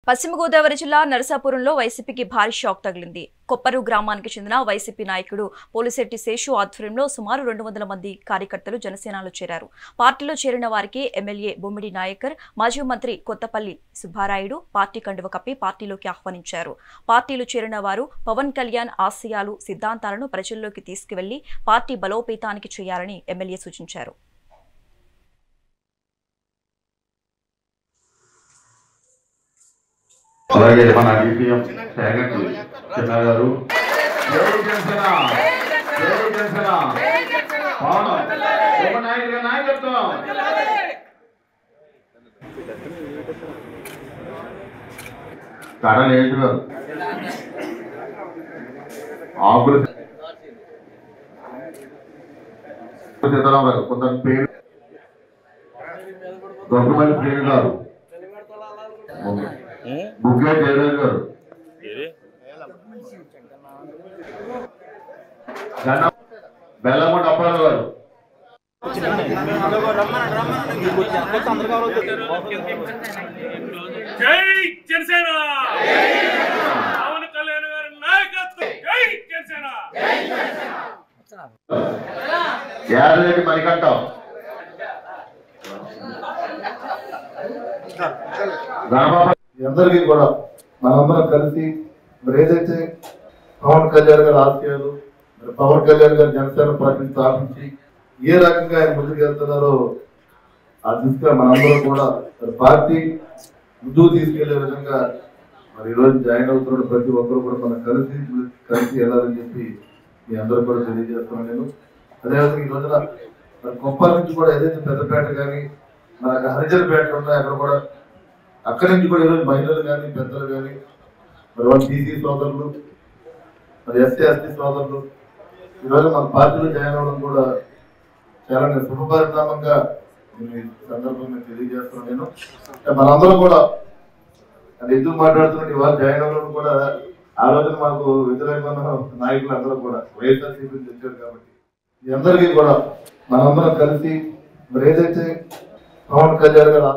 పశ్చిమ గోదావరి జిల్లా నరసాపురంలో వైసీపీకి భారీ షాక్ తగిలింది. కొప్పరు గ్రామానికి చెందిన వైసీపీ నాయకుడు పోలిశెట్టి శేషు ఆధ్వర్యంలో సుమారు 200 మంది కార్యకర్తలు జనసేనలో చేరారు. పార్టీలో చేరిన వారికి ఎమ్మెల్యే బొమ్మిడి నాయకర్, మాజీ మంత్రి కొత్తపల్లి సుబ్బారాయుడు పార్టీ కండువ కప్పి పార్టీలోకి ఆహ్వానించారు. పార్టీలో చేరిన వారు పవన్ కళ్యాణ్ ఆశయాలు, సిద్ధాంతాలను ప్రజల్లోకి తీసుకువెళ్లి పార్టీ బలోపేతానికి చేయాలని ఎమ్మెల్యే సూచించారు. అలాగే మన డిపిఎం సెక్రటరీ చిన్న గారు నాయకత్వం కడలేజు గారు ఆకుల సీతారాం గారు కొంత పేరు దొంగమల్లి ప్రేమి గారు బుగ్గే జయరాజ్ గారు బెల్లమూట అప్పారావు గారు జై జనసేన పవన్ కళ్యాణ్ గారి నాయకత్వం జై జనసేన యాదరెడ్డి మణికంఠం అందరికీ కూడా మనందరం కలిసి మరి ఏదైతే పవన్ కళ్యాణ్ గారి ఆశయాలు, పవన్ కళ్యాణ్ గారి జనసేన పార్టీని స్థాపించి ఏ రకంగా ఆయన ముందుకు వెళ్తున్నారో ఆ దిశగా మనందరం కూడా పార్టీ ముందుకు తీసుకెళ్లే విధంగా మరి ఈరోజు జాయిన్ అవుతున్న ప్రతి ఒక్కరు కూడా మనం కలిసి వెళ్ళాలని చెప్పి మీ అందరూ కూడా తెలియజేస్తున్నాను. నేను అదేవిధంగా ఈ రోజున మరి కొప్పల నుంచి కూడా ఏదైతే పెద్దపేట కానీ మనకు హరిజనపేటలు ఉన్నాయో అక్కడ కూడా అక్కడి నుంచి కూడా ఈరోజు మహిళలు కానీ పెద్దలు కానీ మరి వాళ్ళు బీసీ సోదరులు, మరి ఎస్సీ సోదరులు ఈరోజు మన పార్టీలో జాయిన్ అవ్వడం కూడా చాలా శుభపరిణామంగా ఈ సందర్భంగా తెలియజేస్తున్నాను. నేను మనందరం కూడా అది ఎందుకు మాట్లాడుతున్నట్టు ఇవాళ జాయిన్ అవ్వడం కూడా ఆ రోజున మాకు వ్యతిరేకమైన నాయకులు అందరూ కూడా వైఎస్ఆర్సీపీ నుంచి వచ్చారు. కాబట్టి మీ అందరికీ కూడా మనందరం కలిసి మరి ఏదైతే పవన్ కళ్యాణ్ గారు